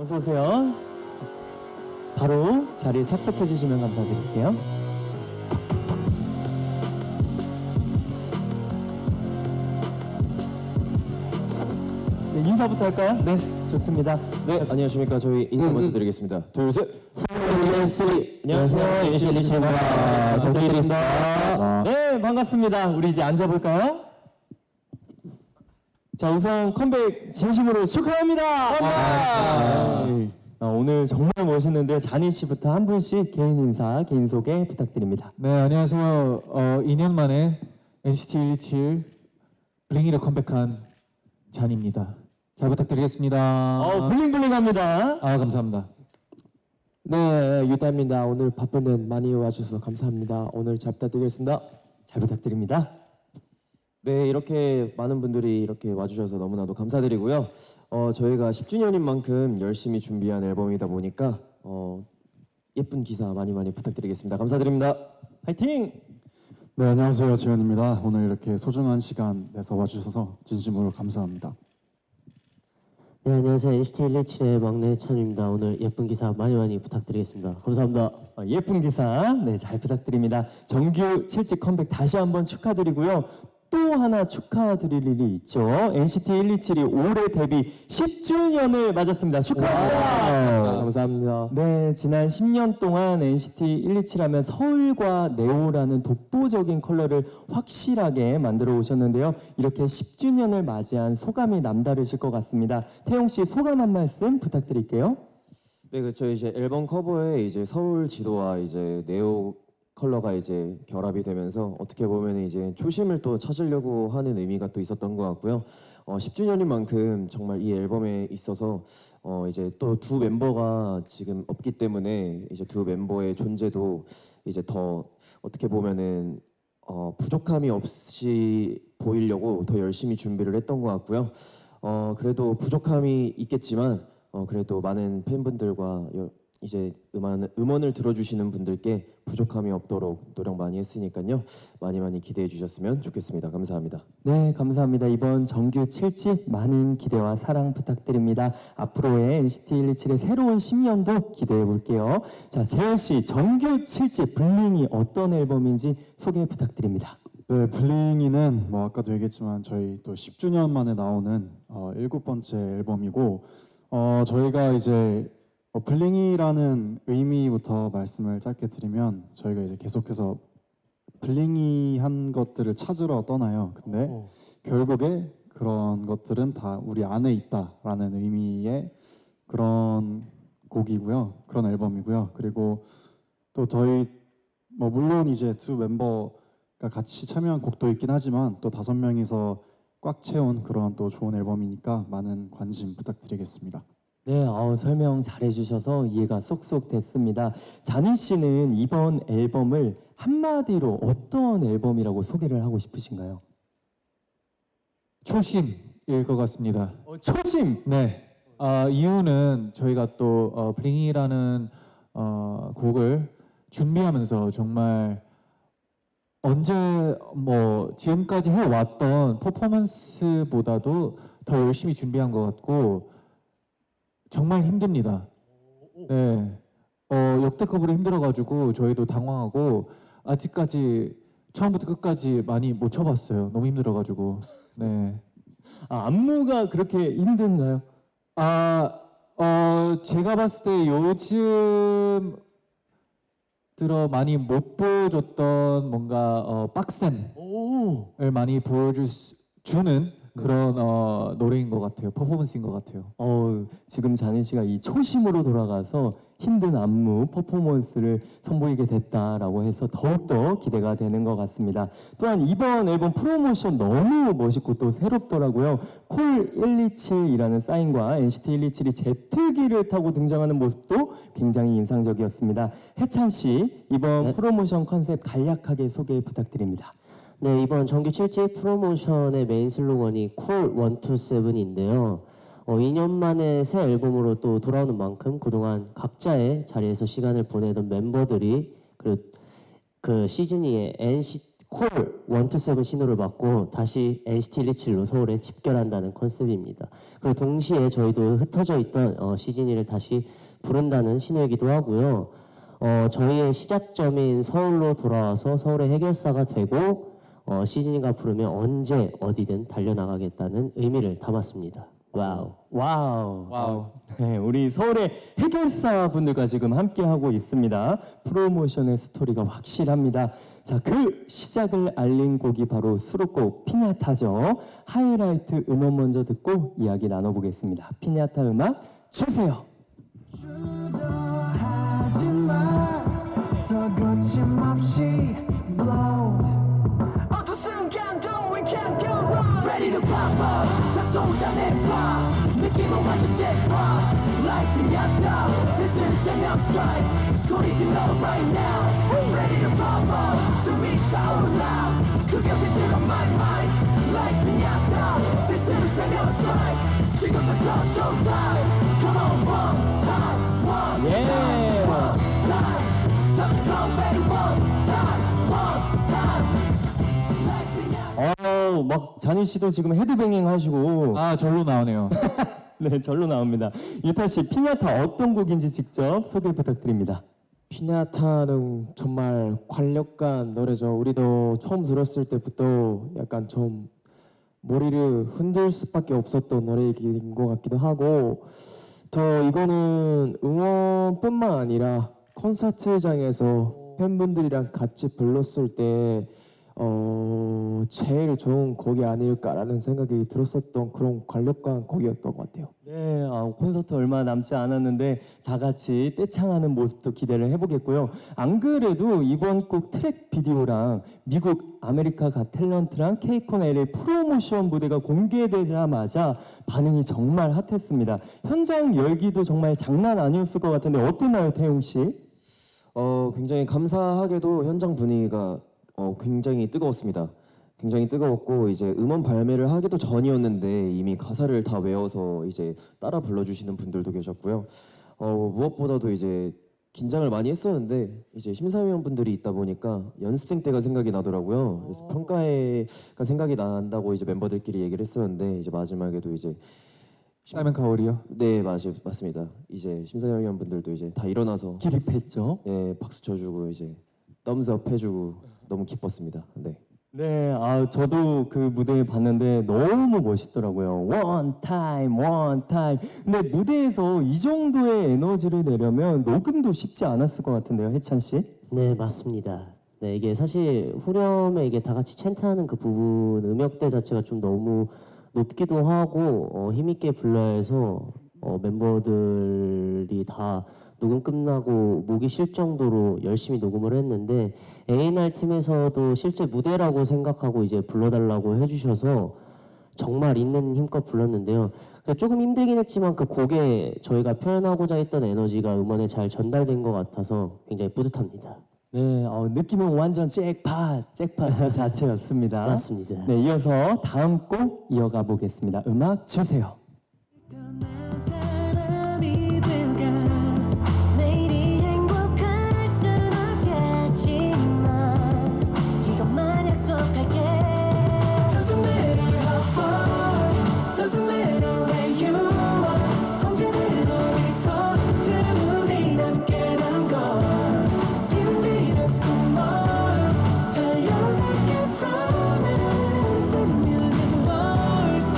어서 오세요. 바로 자리에 착석해 주시면 감사드릴게요. 네, 인사부터 할까요? 네, 좋습니다. 네, 안녕하십니까. 저희 인사 먼저 드리겠습니다. 둘, 셋. 안녕하세요. NCT 127입니다. 잘 부탁드리겠습니다. 네, 반갑습니다. 우리 이제 앉아볼까요? 자, 우선 컴백 진심으로 축하합니다. 오늘 정말 멋있는데 자니 씨부터 한 분씩 개인 인사, 개인 소개 부탁드립니다. 네, 안녕하세요. 2년 만에 NCT 127 블링이로 컴백한 잔입니다. 잘 부탁드리겠습니다. 블링블링합니다. 감사합니다. 네, 유다입니다. 오늘 바쁜데 많이 와주셔서 감사합니다. 오늘 잘 부탁드리겠습니다. 잘 부탁드립니다. 네, 이렇게 많은 분들이 이렇게 와주셔서 너무나도 감사드리고요. 저희가 10주년인 만큼 열심히 준비한 앨범이다 보니까 예쁜 기사 많이 부탁드리겠습니다. 감사드립니다. 화이팅! 네, 안녕하세요. 지현입니다. 오늘 이렇게 소중한 시간 내서 와주셔서 진심으로 감사합니다. 네, 안녕하세요. NCT 127의 막내 찬입니다. 오늘 예쁜 기사 많이 부탁드리겠습니다. 감사합니다. 예쁜 기사 네, 잘 부탁드립니다. 정규 7집 컴백 다시 한번 축하드리고요. 또 하나 축하드릴 일이 있죠. NCT 127이 올해 데뷔 10주년을 맞았습니다. 축하합니다. 감사합니다. 네, 지난 10년 동안 NCT 127하면 서울과 네오라는 독보적인 컬러를 확실하게 만들어 오셨는데요. 이렇게 10주년을 맞이한 소감이 남다르실 것 같습니다. 태용 씨 소감 한 말씀 부탁드릴게요. 네, 그렇죠. 이제 앨범 커버에 이제 서울 지도와 이제 네오 컬러가 이제 결합이 되면서 어떻게 보면 이제 초심을 또 찾으려고 하는 의미가 또 있었던 것 같고요. 10주년인 만큼 정말 이 앨범에 있어서 이제 또 두 멤버가 지금 없기 때문에 이제 두 멤버의 존재도 이제 더 어떻게 보면은 부족함이 없이 보이려고 더 열심히 준비를 했던 것 같고요. 그래도 부족함이 있겠지만 그래도 많은 팬분들과 이제 음원을 들어주시는 분들께 부족함이 없도록 노력 많이 했으니까요. 많이 기대해 주셨으면 좋겠습니다. 감사합니다. 네, 감사합니다. 이번 정규 7집 많은 기대와 사랑 부탁드립니다. 앞으로의 NCT 127의 새로운 10년도 기대해 볼게요. 자, 재현 씨, 정규 7집 블링이 어떤 앨범인지 소개 부탁드립니다. 네, 블링이는 뭐 아까도 얘기했지만 저희 또 10주년 만에 나오는 7번째 앨범이고 저희가 이제 블링이라는 의미부터 말씀을 짧게 드리면 저희가 이제 계속해서 블링이한 것들을 찾으러 떠나요. 근데 결국에 그런 것들은 다 우리 안에 있다라는 의미의 그런 곡이고요. 그런 앨범이고요. 그리고 또 저희 뭐 물론 이제 두 멤버가 같이 참여한 곡도 있긴 하지만 또 5명이서 꽉 채운 그런 또 좋은 앨범이니까 많은 관심 부탁드리겠습니다. 네, 설명 잘해주셔서 이해가 쏙쏙 됐습니다. 자니 씨는 이번 앨범을 한마디로 어떤 앨범이라고 소개를 하고 싶으신가요? 초심일 것 같습니다. 초심! 네. 이유는 저희가 또 블링이라는 곡을 준비하면서 정말 언제 뭐 지금까지 해왔던 퍼포먼스보다도 더 열심히 준비한 것 같고 정말 힘듭니다. 네, 역대급으로 힘들어가지고 저희도 당황하고 아직까지 처음부터 끝까지 많이 못 쳐봤어요. 너무 힘들어가지고. 네. 안무가 그렇게 힘든가요? 제가 봤을 때 요즘 들어 많이 못 보여줬던 뭔가 빡셈을 많이 보여주는 그런 노래인 것 같아요. 퍼포먼스인 것 같아요. 지금 자니 씨가 이 초심으로 돌아가서 힘든 안무 퍼포먼스를 선보이게 됐다라고 해서 더욱더 기대가 되는 것 같습니다. 또한 이번 앨범 프로모션 너무 멋있고 또 새롭더라고요. 콜 127이라는 사인과 NCT 127이 제트기를 타고 등장하는 모습도 굉장히 인상적이었습니다. 해찬 씨, 이번 프로모션 컨셉 간략하게 소개 부탁드립니다. 네, 이번 정규 7집 프로모션의 메인 슬로건이 Core 127인데요. 2년 만에 새 앨범으로 또 돌아오는 만큼 그동안 각자의 자리에서 시간을 보내던 멤버들이 그 시즌 2의 콜 127 신호를 받고 다시 NCT 127로 서울에 집결한다는 컨셉입니다. 그리고 동시에 저희도 흩어져 있던 시즌이를 다시 부른다는 신호이기도 하고요. 저희의 시작점인 서울로 돌아와서 서울의 해결사가 되고 시즌이가 부르면 언제 어디든 달려나가겠다는 의미를 담았습니다. 와우. 와우. 와우. 네, 우리 서울의 해결사 분들과 지금 함께 하고 있습니다. 프로모션의 스토리가 확실합니다. 자, 그 시작을 알린 곡이 바로 수록곡 피냐타죠. 하이라이트 음원 먼저 듣고 이야기 나눠보겠습니다. 피냐타 음악 주세요. 주저하지마 더 거침없이 blow 어떤 순간도 we can't go wrong Ready to pop up 다 쏟아내봐 느낌은 완전 jackpot Like piñata 세상 세명 strike 소리 질러 right now Ready to pop up 숨이 차오르나 그게 휘둘러 my mind Like piñata 세상 세명 strike 지금부터 showtime Come on one time one 예. one time 더 confetti one time Like piñata 막 자니 씨도 지금 헤드뱅잉 하시고 아 절로 나오네요. 네, 절로 나옵니다. 유타 씨, 피냐타 어떤 곡인지 직접 소개 부탁드립니다. 피냐타는 정말 관력간 노래죠. 우리도 처음 들었을 때부터 약간 좀 머리를 흔들 수밖에 없었던 노래인 것 같기도 하고 또 이거는 응원뿐만 아니라 콘서트장에서 팬분들이랑 같이 불렀을 때 제일 좋은 곡이 아닐까라는 생각이 들었었던 그런 관력간 곡이었던 것 같아요. 네, 콘서트 얼마 남지 않았는데 다 같이 떼창하는 모습도 기대를 해보겠고요. 안 그래도 이번 곡 트랙 비디오랑 미국 아메리카 갓 탤런트랑 케이콘 LA 프로모션 무대가 공개되자마자 반응이 정말 핫했습니다. 현장 열기도 정말 장난 아니었을 것 같은데 어땠나요, 태용 씨? 굉장히 감사하게도 현장 분위기가 굉장히 뜨거웠습니다. 굉장히 뜨거웠고 이제 음원 발매를 하기도 전이었는데 이미 가사를 다 외워서 이제 따라 불러주시는 분들도 계셨고요. 무엇보다도 이제 긴장을 많이 했었는데 이제 심사위원 분들이 있다 보니까 연습생 때가 생각이 나더라고요. 그래서 평가회가 생각이 난다고 이제 멤버들끼리 얘기를 했었는데 이제 마지막에도 이제 사이먼 카월이요. 네 맞습니다. 이제 심사위원 분들도 이제 다 일어나서 기립했죠. 네 박수 쳐주고 이제 덤스업 해주고 너무 기뻤습니다. 네. 네, 저도 그 무대 봤는데 너무 멋있더라고요. One time, one time. 근데 무대에서 이 정도의 에너지를 내려면 녹음도 쉽지 않았을 것 같은데요, 해찬 씨? 네, 맞습니다. 네, 이게 사실 후렴에 이게 다 같이 챈트하는 그 부분 음역대 자체가 좀 너무 높기도 하고 힘있게 불러야 해서 멤버들이 다 녹음 끝나고 목이 쉴 정도로 열심히 녹음을 했는데 A&R 팀에서도 실제 무대라고 생각하고 이제 불러달라고 해주셔서 정말 있는 힘껏 불렀는데요. 조금 힘들긴 했지만 그 곡에 저희가 표현하고자 했던 에너지가 음원에 잘 전달된 것 같아서 굉장히 뿌듯합니다. 네, 느낌은 완전 잭팟 그 자체였습니다. 맞습니다. 네, 이어서 다음 곡 이어가 보겠습니다. 음악 주세요. 떠난 사람이 될까 내일이 행복할 순 없겠지만 이것만 약속할게 Doesn't matter how far Doesn't matter where you are 언제든 어디서든 우리 함께란 걸 You lead us to Mars 달려갈게 promise A million words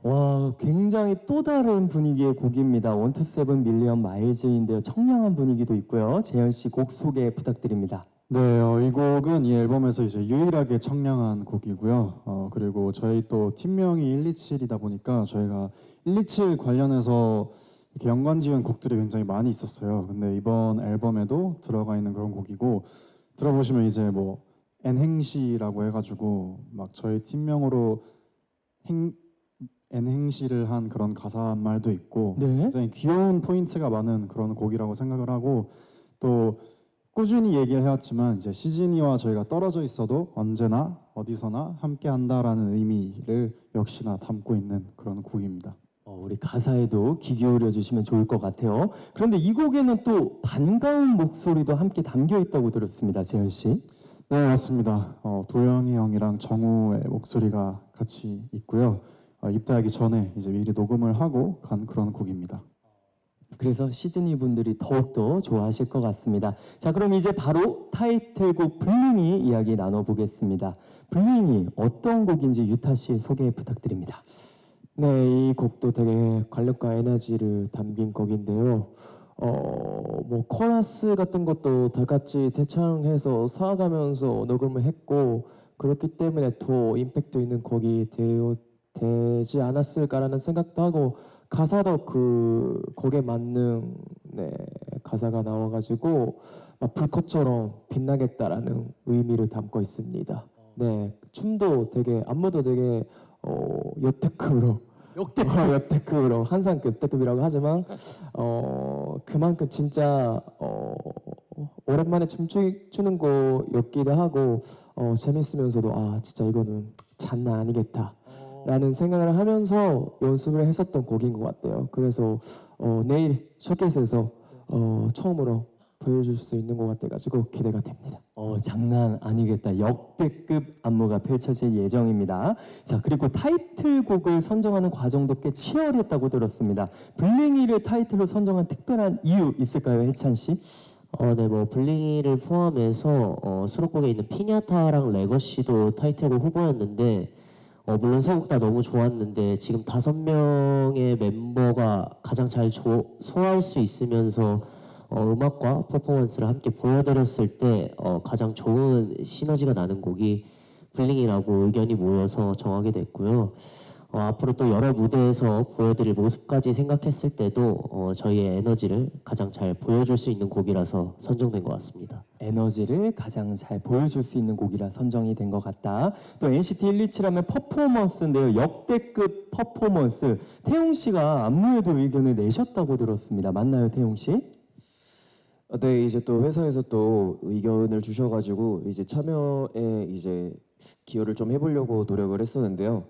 와, 굉장히 또 다른 분위기의 곡입니다. 127 밀리언 마일즈인데요. 청량한 분위기도 있고요. 재현 씨 곡 소개 부탁드립니다. 네, 이 곡은 이 앨범에서 이제 유일하게 청량한 곡이고요. 그리고 저희 또 팀명이 127이다 보니까 저희가 127 관련해서 이렇게 연관지은 곡들이 굉장히 많이 있었어요. 근데 이번 앨범에도 들어가 있는 그런 곡이고 들어보시면 이제 뭐 N행시라고 해가지고 막 저희 팀명으로 N행시를 한 그런 가사 말도 있고 네. 굉장히 귀여운 포인트가 많은 그런 곡이라고 생각을 하고 또 꾸준히 얘기를 해왔지만 이제 시즈니와 저희가 떨어져 있어도 언제나 어디서나 함께한다라는 의미를 역시나 담고 있는 그런 곡입니다. 우리 가사에도 귀 기울여 주시면 좋을 것 같아요. 그런데 이 곡에는 또 반가운 목소리도 함께 담겨 있다고 들었습니다, 재현 씨. 네, 맞습니다. 도영이 형이랑 정우의 목소리가 같이 있고요. 입대하기 전에 이제 미리 녹음을 하고 간 그런 곡입니다. 그래서 시즈니 분들이 더욱더 좋아하실 것 같습니다. 자, 그럼 이제 바로 타이틀곡 블링이 이야기 나눠보겠습니다. 블링이 어떤 곡인지 유타 씨 소개 부탁드립니다. 네, 이 곡도 되게 관력과 에너지를 담긴 곡인데요. 뭐 코러스 같은 것도 다 같이 대창해서 쌓아가면서 녹음을 했고 그렇기 때문에 더 임팩트 있는 곡이 되지 않았을까라는 생각도 하고 가사도 그 곡에 맞는 가사가 나와가지고 막 불꽃처럼 빛나겠다라는 의미를 담고 있습니다. 네, 춤도 되게 안무도 되게 역대급으로 역대급으로 항상 역대급이라고 하지만 그만큼 진짜 오랜만에 춤추는 거였기도 하고 재밌으면서도 아 진짜 이거는 장난 아니겠다라는 생각을 하면서 연습을 했었던 곡인 것 같아요. 그래서 내일 쇼케이스에서 처음으로 보여줄 수 있는 것 같아가지고 기대가 됩니다. 장난 아니겠다. 역대급 안무가 펼쳐질 예정입니다. 자, 그리고 타이틀곡을 선정하는 과정도 꽤 치열했다고 들었습니다. 블링이를 타이틀로 선정한 특별한 이유 있을까요, 해찬 씨? 네, 뭐 블링이를 포함해서 수록곡에 있는 피냐타랑 레거시도 타이틀곡 후보였는데 물론 세 곡 다 너무 좋았는데 지금 5명의 멤버가 가장 잘 소화할 수 있으면서 음악과 퍼포먼스를 함께 보여드렸을 때 가장 좋은 시너지가 나는 곡이 블링이라고 의견이 모여서 정하게 됐고요. 앞으로 또 여러 무대에서 보여드릴 모습까지 생각했을 때도 저희의 에너지를 가장 잘 보여줄 수 있는 곡이라서 선정된 것 같습니다. 에너지를 가장 잘 보여줄 수 있는 곡이라 선정이 된 것 같다. 또 NCT 127하면 퍼포먼스인데요. 역대급 퍼포먼스. 태용 씨가 안무에도 의견을 내셨다고 들었습니다. 맞나요, 태용 씨? 네, 이제 또 회사에서 또 의견을 주셔가지고 이제 참여에 이제 기여를 좀 해보려고 노력을 했었는데요.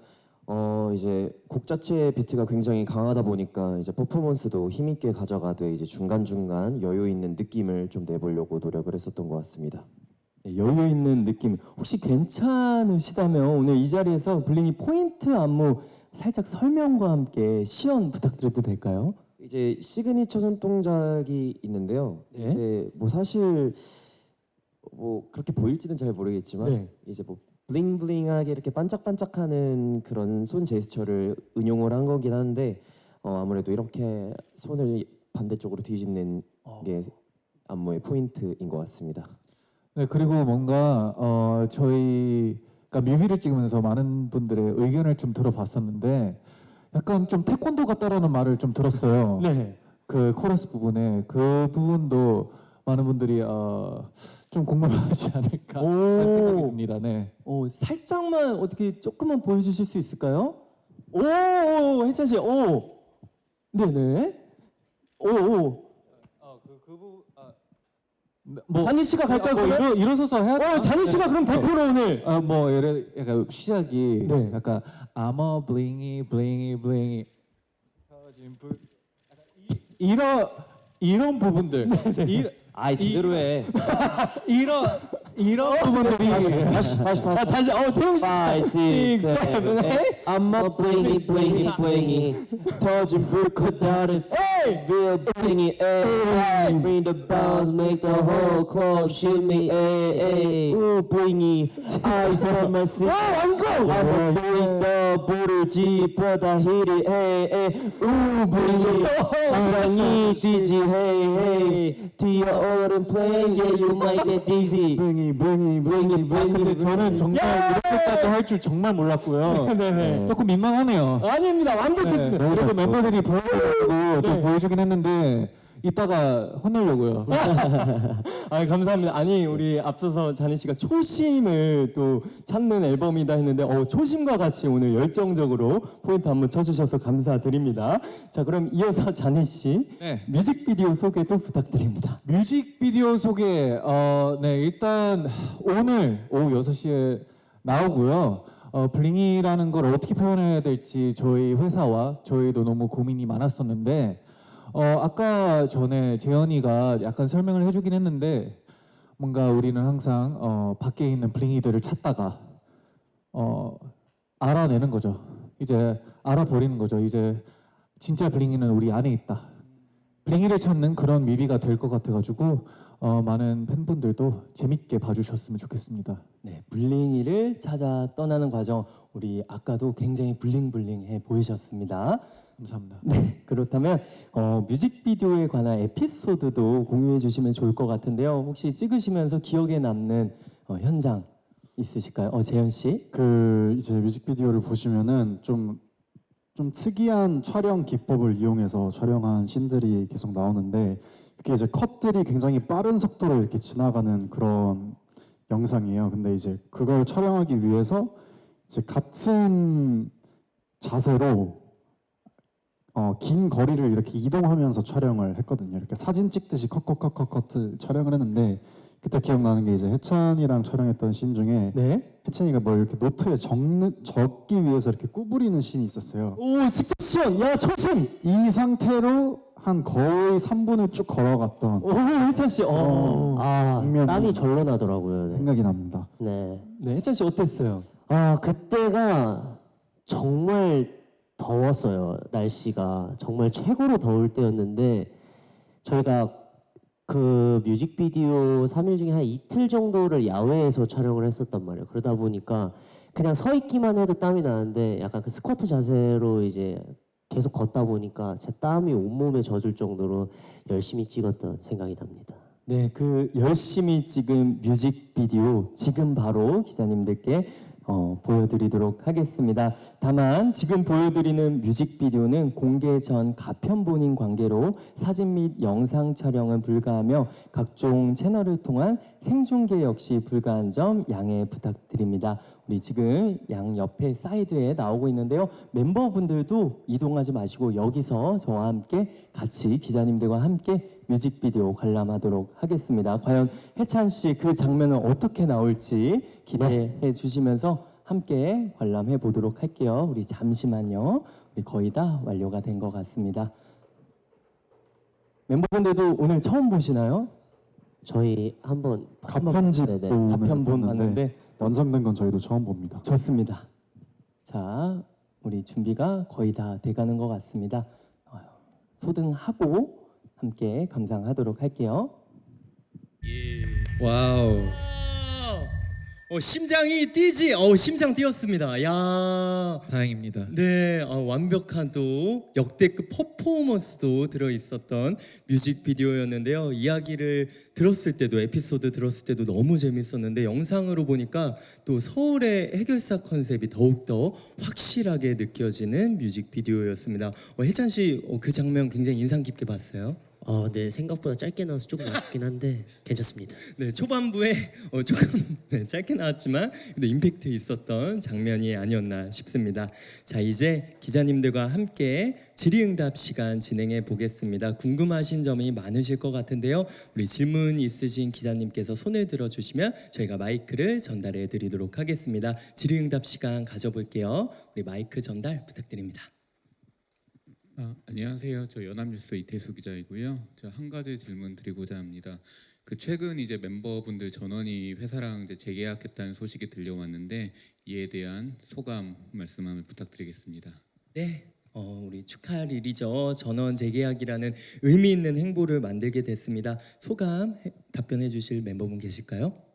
이제 곡 자체의 비트가 굉장히 강하다 보니까 이제 퍼포먼스도 힘있게 가져가되 이제 중간중간 여유 있는 느낌을 좀 내보려고 노력을 했었던 것 같습니다. 네, 여유 있는 느낌. 혹시 괜찮으시다면 오늘 이 자리에서 블링이 포인트 안무 살짝 설명과 함께 시연 부탁드려도 될까요? 이제 시그니처 손동작이 있는데요. 네. 이제 뭐 사실 뭐 그렇게 보일지는 잘 모르겠지만 네. 이제 뭐 블링블링하게 이렇게 반짝반짝하는 그런 손 제스처를 응용을 한 거긴 한데 아무래도 이렇게 손을 반대쪽으로 뒤집는 게 안무의 포인트인 것 같습니다. 네, 그리고 뭔가 저희가 뮤비를 찍으면서 많은 분들의 의견을 좀 들어봤었는데 약간 좀 태권도 같다라는 말을 좀 들었어요. 네. 그 코러스 부분에 그 부분도 많은 분들이 좀 궁금하지 않을까 하는 생각이 듭니다. 네. 살짝만 어떻게 조금만 보여주실 수 있을까요? 오, 해찬 씨, 네네. 뭐 잔희 씨가 갈까요? 그러면? 일어서서 해야 돼요. 잔희 씨가 그럼 대표로 오늘. 뭐 예를 약간 시작이 네. 약간 I'm a blingy blingy blingy 이런 부분들 아이 제대로 해. 이런 부분들이 다시. 태용 씨. 5, 6, 7, 8 I'm a blingy blingy blingy 터진 불꽃 나를 feel blingy ay bring the bounce make the whole club shoot me ay ay ooh blingy eyes on my seat I'm a bling the 볼을 집어다 hit it ay ay ooh blingy 사랑이 지지 hey hey 뛰어오른 plane yeah you might get dizzy 근데 저는 정말 이렇게까지 할 줄 정말 몰랐고요. 조금 민망하네요. 아닙니다. 완벽했습니다. 그리고 멤버들이 보여주고 좀 보여주긴 했는데 이따가 혼내려고요. 감사합니다. 아니 우리 앞서서 잔희 씨가 초심을 또 찾는 앨범이다 했는데 초심과 같이 오늘 열정적으로 포인트 한번 쳐주셔서 감사드립니다. 자, 그럼 이어서 잔희 씨 네. 뮤직비디오 소개도 부탁드립니다. 뮤직비디오 소개 네 일단 오늘 오후 6시에 나오고요. 블링이라는 걸 어떻게 표현해야 될지 저희 회사와 저희도 너무 고민이 많았었는데 아까 전에 재현이가 약간 설명을 해주긴 했는데 뭔가 우리는 항상 밖에 있는 블링이들을 찾다가 알아내는 거죠. 이제 알아버리는 거죠. 이제 진짜 블링이는 우리 안에 있다. 블링이를 찾는 그런 뮤비가 될 것 같아가지고 많은 팬분들도 재밌게 봐주셨으면 좋겠습니다. 네, 블링이를 찾아 떠나는 과정 우리 아까도 굉장히 블링블링해 보이셨습니다. 감사합니다. 네, 그렇다면 뮤직비디오에 관한 에피소드도 공유해 주시면 좋을 것 같은데요. 혹시 찍으시면서 기억에 남는 현장 있으실까요? 재현 씨? 그 이제 뮤직비디오를 보시면은 좀 특이한 촬영 기법을 이용해서 촬영한 씬들이 계속 나오는데 그게 이제 컷들이 굉장히 빠른 속도로 이렇게 지나가는 그런 영상이에요. 근데 이제 그걸 촬영하기 위해서 이제 같은 자세로 긴 거리를 이렇게 이동하면서 촬영을 했거든요. 이렇게 사진 찍듯이 컷을 촬영을 했는데 그때 기억나는 게 이제 해찬이랑 촬영했던 씬 중에 네. 해찬이가 뭘 이렇게 노트에 적기 위해서 이렇게 구부리는 씬이 있었어요. 오, 직접 시연! 야, 초심! 이 상태로 한 거의 3분을 쭉 걸어갔던 오, 혜찬 씨. 장면이 땀이 절로 나더라고요. 네. 생각이 납니다. 네. 네, 혜찬 씨 어땠어요? 그때가 정말 더웠어요. 날씨가 정말 최고로 더울 때였는데 저희가 그 뮤직비디오 3일 중에 한 이틀 정도를 야외에서 촬영을 했었단 말이에요. 그러다 보니까 그냥 서 있기만 해도 땀이 나는데 약간 그 스쿼트 자세로 이제 계속 걷다 보니까 제 땀이 온몸에 젖을 정도로 열심히 찍었던 생각이 납니다. 네, 그 열심히 찍은 뮤직비디오 지금 바로 기자님들께 보여드리도록 하겠습니다. 다만 지금 보여드리는 뮤직비디오는 공개 전 가편본인 관계로 사진 및 영상 촬영은 불가하며 각종 채널을 통한 생중계 역시 불가한 점 양해 부탁드립니다. 우리 지금 양 옆에 사이드에 나오고 있는데요. 멤버분들도 이동하지 마시고 여기서 저와 함께 같이 기자님들과 함께 뮤직비디오 관람하도록 하겠습니다. 과연 해찬 씨 그 장면은 어떻게 나올지 기대해 주시면서 함께 관람해 보도록 할게요. 우리 잠시만요. 우리 거의 다 완료가 된 것 같습니다. 멤버분들도 오늘 처음 보시나요? 저희 한번 가편집 네네. 가편본 봤는데 완성된 건 저희도 처음 봅니다. 좋습니다. 자, 우리 준비가 거의 다 돼가는 것 같습니다. 소등하고 함께 감상하도록 할게요. 와우. 심장이 뛰지. 심장 뛰었습니다. 야, 다행입니다. 네, 완벽한 또 역대급 퍼포먼스도 들어 있었던 뮤직비디오였는데요. 이야기를 들었을 때도 에피소드 들었을 때도 너무 재밌었는데 영상으로 보니까 또 서울의 해결사 컨셉이 더욱더 확실하게 느껴지는 뮤직비디오였습니다. 혜찬 씨, 그 장면 굉장히 인상 깊게 봤어요. 네, 생각보다 짧게 나와서 조금 아쉽긴 한데 괜찮습니다. 네, 초반부에 조금 짧게 나왔지만 그래도 임팩트 있었던 장면이 아니었나 싶습니다. 자, 이제 기자님들과 함께 질의응답 시간 진행해 보겠습니다. 궁금하신 점이 많으실 것 같은데요. 우리 질문 있으신 기자님께서 손을 들어주시면 저희가 마이크를 전달해 드리도록 하겠습니다. 질의응답 시간 가져볼게요. 우리 마이크 전달 부탁드립니다. 안녕하세요. 저 연합뉴스 이태수 기자이고요. 저 한 가지 질문 드리고자 합니다. 그 최근 이제 멤버분들 전원이 회사랑 이제 재계약했다는 소식이 들려왔는데 이에 대한 소감 말씀을 부탁드리겠습니다. 네, 우리 축하할 일이죠. 전원 재계약이라는 의미 있는 행보를 만들게 됐습니다. 소감 답변해 주실 멤버분 계실까요?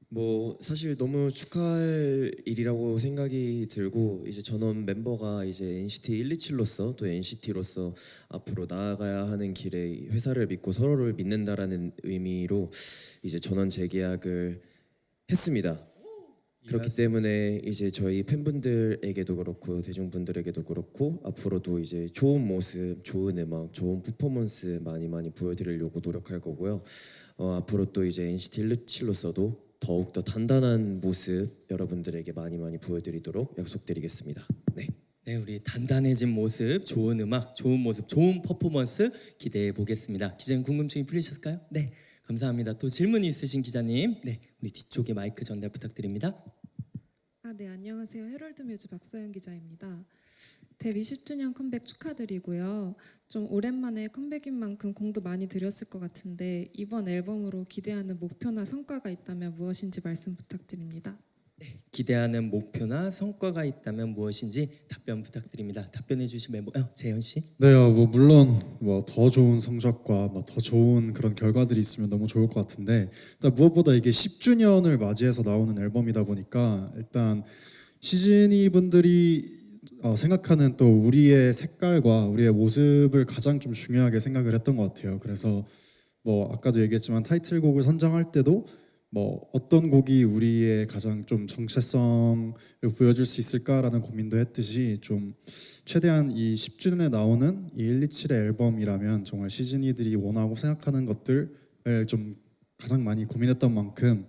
뭐 사실 너무 축하할 일이라고 생각이 들고 이제 전원 멤버가 이제 NCT 127로서 또 NCT로서 앞으로 나아가야 하는 길에 회사를 믿고 서로를 믿는다라는 의미로 이제 전원 재계약을 했습니다. 그렇기 때문에 이제 저희 팬분들에게도 그렇고 대중분들에게도 그렇고 앞으로도 이제 좋은 모습, 좋은 음악, 좋은 퍼포먼스 많이 보여드리려고 노력할 거고요. 앞으로 또 이제 NCT 127로서도 더욱더 단단한 모습 여러분들에게 많이 보여드리도록 약속드리겠습니다. 네. 네, 우리 단단해진 모습, 좋은 음악, 좋은 모습, 좋은 퍼포먼스 기대해 보겠습니다. 기자님 궁금증이 풀리셨을까요? 네, 감사합니다. 또 질문 있으신 기자님, 네, 우리 뒤쪽에 마이크 전달 부탁드립니다. 네, 안녕하세요. 헤럴드 뮤즈 박서연 기자입니다. 데뷔 10주년 컴백 축하드리고요. 좀 오랜만에 컴백인 만큼 공도 많이 들였을 것 같은데 이번 앨범으로 기대하는 목표나 성과가 있다면 무엇인지 말씀 부탁드립니다. 기대하는 목표나 성과가 있다면 무엇인지 답변 부탁드립니다. 답변해 주실 멤버 재현 씨. 네, 뭐 물론 뭐 더 좋은 성적과 뭐 더 좋은 그런 결과들이 있으면 너무 좋을 것 같은데 일단 무엇보다 이게 10주년을 맞이해서 나오는 앨범이다 보니까 일단 시즈니 분들이 생각하는 또 우리의 색깔과 우리의 모습을 가장 좀 중요하게 생각을 했던 것 같아요. 그래서 뭐 아까도 얘기했지만 타이틀곡을 선정할 때도 뭐 어떤 곡이 우리의 가장 좀 정체성을 보여줄 수 있을까라는 고민도 했듯이 좀 최대한 이 10주년에 나오는 이 127의 앨범이라면 정말 시즈니들이 원하고 생각하는 것들을 좀 가장 많이 고민했던 만큼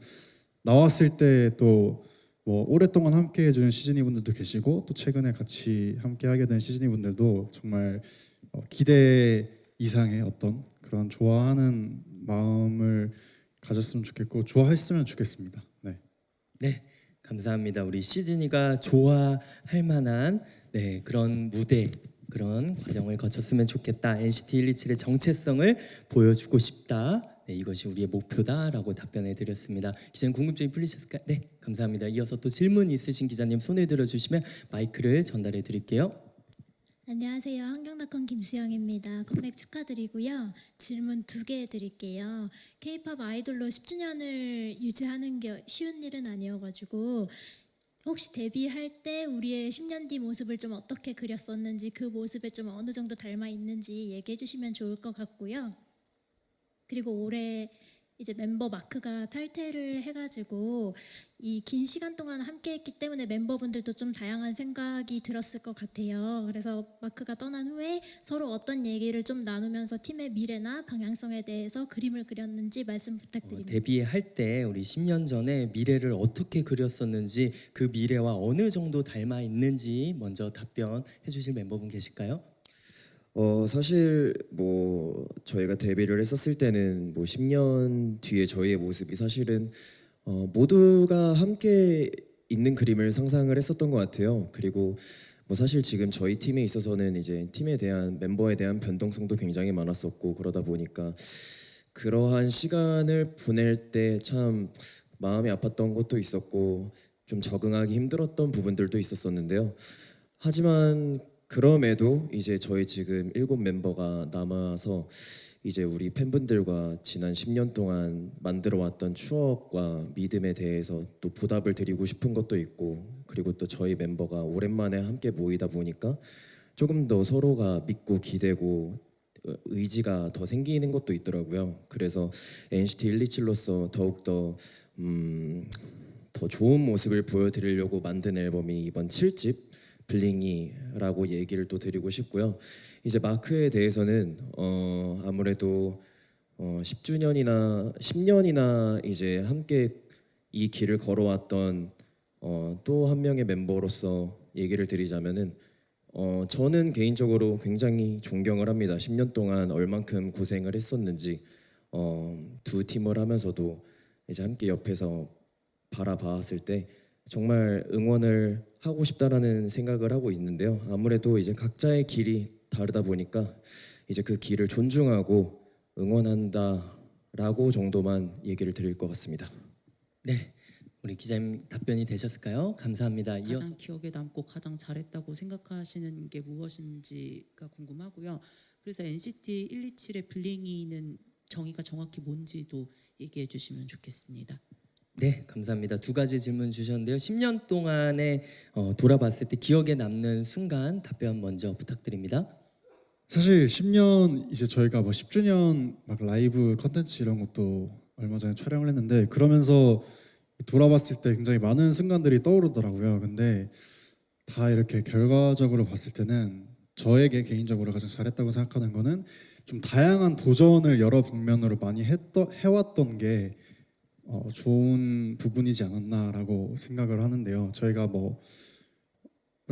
나왔을 때 또 뭐 오랫동안 함께 해주는 시즈니 분들도 계시고 또 최근에 같이 함께 하게 된 시즈니 분들도 정말 기대 이상의 어떤 그런 좋아하는 마음을 가졌으면 좋겠고 좋아했으면 좋겠습니다. 네. 네, 감사합니다. 우리 시즈니가 좋아할 만한 그런 무대, 그런 과정을 거쳤으면 좋겠다. NCT 127의 정체성을 보여주고 싶다. 이것이 우리의 목표다라고 답변해 드렸습니다. 기자님 궁금증이 풀리셨을까요? 네, 감사합니다. 이어서 또 질문 있으신 기자님 손에 들어주시면 마이크를 전달해 드릴게요. 안녕하세요. 환경닷컴 김수영입니다. 컴백 축하드리고요. 질문 2개 드릴게요. K-팝 아이돌로 10주년을 유지하는 게 쉬운 일은 아니어가지고 혹시 데뷔할 때 우리의 10년 뒤 모습을 좀 어떻게 그렸었는지 그 모습에 좀 어느 정도 닮아 있는지 얘기해 주시면 좋을 것 같고요. 그리고 올해 이제 멤버 마크가 탈퇴를 해가지고 이 긴 시간 동안 함께했기 때문에 멤버분들도 좀 다양한 생각이 들었을 것 같아요. 그래서 마크가 떠난 후에 서로 어떤 얘기를 좀 나누면서 팀의 미래나 방향성에 대해서 그림을 그렸는지 말씀 부탁드립니다. 데뷔할 때 우리 10년 전에 미래를 어떻게 그렸었는지 그 미래와 어느 정도 닮아 있는지 먼저 답변해 주실 멤버분 계실까요? 사실 뭐 저희가 데뷔를 했었을 때는 뭐 10년 뒤에 저희의 모습이 사실은 모두가 함께 있는 그림을 상상을 했었던 것 같아요. 그리고 뭐 사실 지금 저희 팀에 있어서는 이제 팀에 대한 멤버에 대한 변동성도 굉장히 많았었고 그러다 보니까 그러한 시간을 보낼 때 참 마음이 아팠던 것도 있었고 좀 적응하기 힘들었던 부분들도 있었었는데요. 하지만 그럼에도 이제 저희 지금 7멤버가 남아서 이제 우리 팬분들과 지난 10년 동안 만들어왔던 추억과 믿음에 대해서 또 보답을 드리고 싶은 것도 있고 그리고 또 저희 멤버가 오랜만에 함께 모이다 보니까 조금 더 서로가 믿고 기대고 의지가 더 생기는 것도 있더라고요. 그래서 NCT 127로서 더욱더 더 좋은 모습을 보여드리려고 만든 앨범이 이번 7집 블링이라고 얘기를 또 드리고 싶고요. 이제 마크에 대해서는 아무래도 10년이나 이제 함께 이 길을 걸어왔던 또 한 명의 멤버로서 얘기를 드리자면은 저는 개인적으로 굉장히 존경을 합니다. 10년 동안 얼만큼 고생을 했었는지 두 팀을 하면서도 이제 함께 옆에서 바라봤을 때 정말 응원을 하고 싶다라는 생각을 하고 있는데요. 아무래도 이제 각자의 길이 다르다 보니까 이제 그 길을 존중하고 응원한다라고 정도만 얘기를 드릴 것 같습니다. 네, 우리 기자님 답변이 되셨을까요? 감사합니다. 가장 기억에 남고 가장 잘했다고 생각하시는 게 무엇인지가 궁금하고요. 그래서 NCT 127의 블링이는 정의가 정확히 뭔지도 얘기해 주시면 좋겠습니다. 네, 감사합니다. 2가지 질문 주셨는데요. 10년 동안에 돌아봤을 때 기억에 남는 순간 답변 먼저 부탁드립니다. 사실 10년 이제 저희가 뭐 10주년 막 라이브 컨텐츠 이런 것도 얼마 전에 촬영을 했는데 그러면서 돌아봤을 때 굉장히 많은 순간들이 떠오르더라고요. 근데 다 이렇게 결과적으로 봤을 때는 저에게 개인적으로 가장 잘했다고 생각하는 거는 좀 다양한 도전을 여러 방면으로 많이 해왔던 게 좋은 부분이지 않았나라고 생각을 하는데요. 저희가 뭐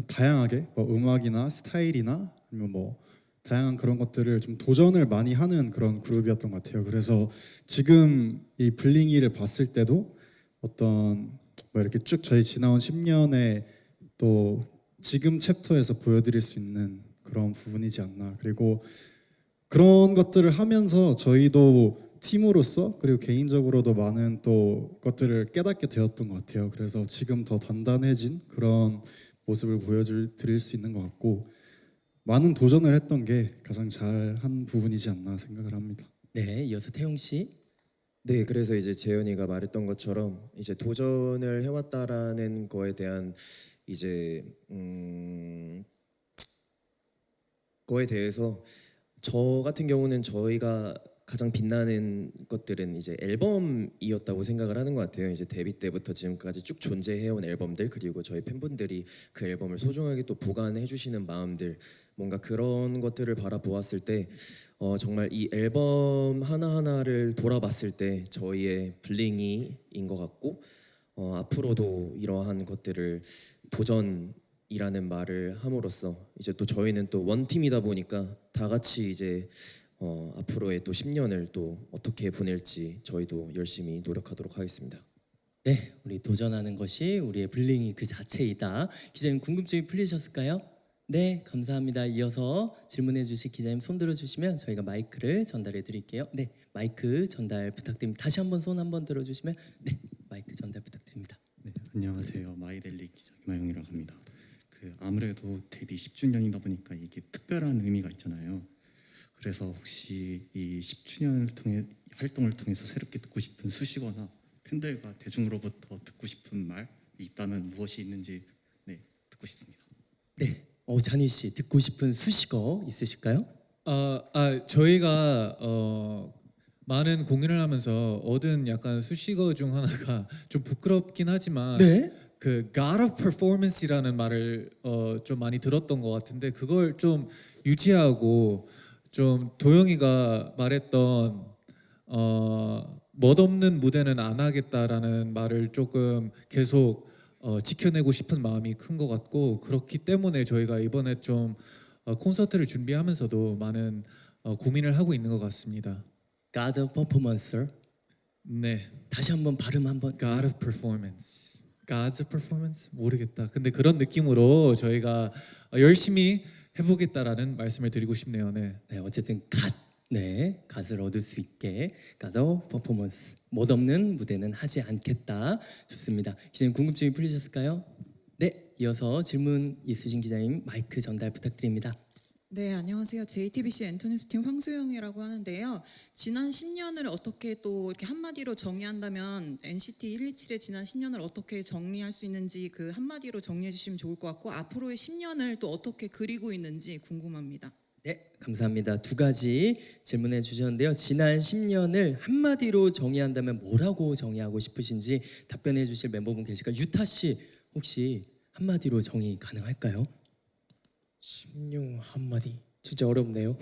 다양하게 뭐 음악이나 스타일이나 아니면 뭐 다양한 그런 것들을 좀 도전을 많이 하는 그런 그룹이었던 것 같아요. 그래서 지금 이 블링이를 봤을 때도 어떤 뭐 이렇게 쭉 저희 지나온 10년에 또 지금 챕터에서 보여드릴 수 있는 그런 부분이지 않나. 그리고 그런 것들을 하면서 저희도 팀으로서 그리고 개인적으로도 많은 또 것들을 깨닫게 되었던 것 같아요. 그래서 지금 더 단단해진 그런 모습을 보여드릴 수 있는 것 같고 많은 도전을 했던 게 가장 잘한 부분이지 않나 생각을 합니다. 네, 이어서 태용 씨. 네, 그래서 이제 재현이가 말했던 것처럼 이제 도전을 해왔다라는 거에 대한 이제 거에 대해서 저 같은 경우는 저희가 가장 빛나는 것들은 이제 앨범이었다고 생각을 하는 것 같아요. 이제 데뷔 때부터 지금까지 쭉 존재해온 앨범들, 그리고 저희 팬분들이 그 앨범을 소중하게 또 보관해 주시는 마음들, 뭔가 그런 것들을 바라보았을 때 정말 이 앨범 하나하나를 돌아봤을 때 저희의 블링이인 것 같고 앞으로도 이러한 것들을 도전이라는 말을 함으로써 이제 또 저희는 또 원팀이다 보니까 다 같이 이제 앞으로의 또 10년을 또 어떻게 보낼지 저희도 열심히 노력하도록 하겠습니다. 네, 우리 도전하는 것이 우리의 블링이 그 자체이다. 기자님 궁금증이 풀리셨을까요? 네, 감사합니다. 이어서 질문해 주실 기자님 손 들어주시면 저희가 마이크를 전달해 드릴게요. 네, 마이크 전달 부탁드립니다. 다시 한번 손 한번 들어주시면 네, 마이크 전달 부탁드립니다. 네, 안녕하세요. 마이데일리 기자 김하영이라고 합니다. 아무래도 데뷔 10주년이다 보니까 이게 특별한 의미가 있잖아요. 그래서 혹시 이 10주년을 통해 활동을 통해서 새롭게 듣고 싶은 수식어나 팬들과 대중으로부터 듣고 싶은 말이 있다면 무엇이 있는지 듣고 싶습니다. 네, 잔희 씨 듣고 싶은 수식어 있으실까요? 저희가 많은 공연을 하면서 얻은 약간 수식어 중 하나가 좀 부끄럽긴 하지만 네. 그 God of Performance이라는 말을 좀 많이 들었던 것 같은데 그걸 좀 유지하고 좀 도영이가 말했던 멋없는 무대는 안 하겠다라는 말을 조금 계속 지켜내고 싶은 마음이 큰 것 같고 그렇기 때문에 저희가 이번에 좀 콘서트를 준비하면서도 많은 고민을 하고 있는 것 같습니다. God of Performance. 네, 다시 한번 발음 한번. God of Performance, God's Performance 모르겠다. 근데 그런 느낌으로 저희가 열심히 해보겠다라는 말씀을 드리고 싶네요. 네. 네, 어쨌든 갓을 얻을 수 있게 God of Performance. 멋없는 무대는 하지 않겠다. 좋습니다. 기자님 궁금증이 풀리셨을까요? 네, 이어서 질문 있으신 기자님 마이크 전달 부탁드립니다. 네, 안녕하세요. JTBC 엔터뉴스팀 황소영이라고 하는데요. 지난 10년을 어떻게 또 이렇게 한마디로 정의한다면 NCT 127의 지난 10년을 어떻게 정리할 수 있는지 그 한마디로 정리해 주시면 좋을 것 같고 앞으로의 10년을 또 어떻게 그리고 있는지 궁금합니다. 네, 감사합니다. 두 가지 질문해 주셨는데요. 지난 10년을 한마디로 정의한다면 뭐라고 정의하고 싶으신지 답변해 주실 멤버분 계실까요? 유타 씨 혹시 한마디로 정의 가능할까요? 10년 한마디 진짜 어렵네요.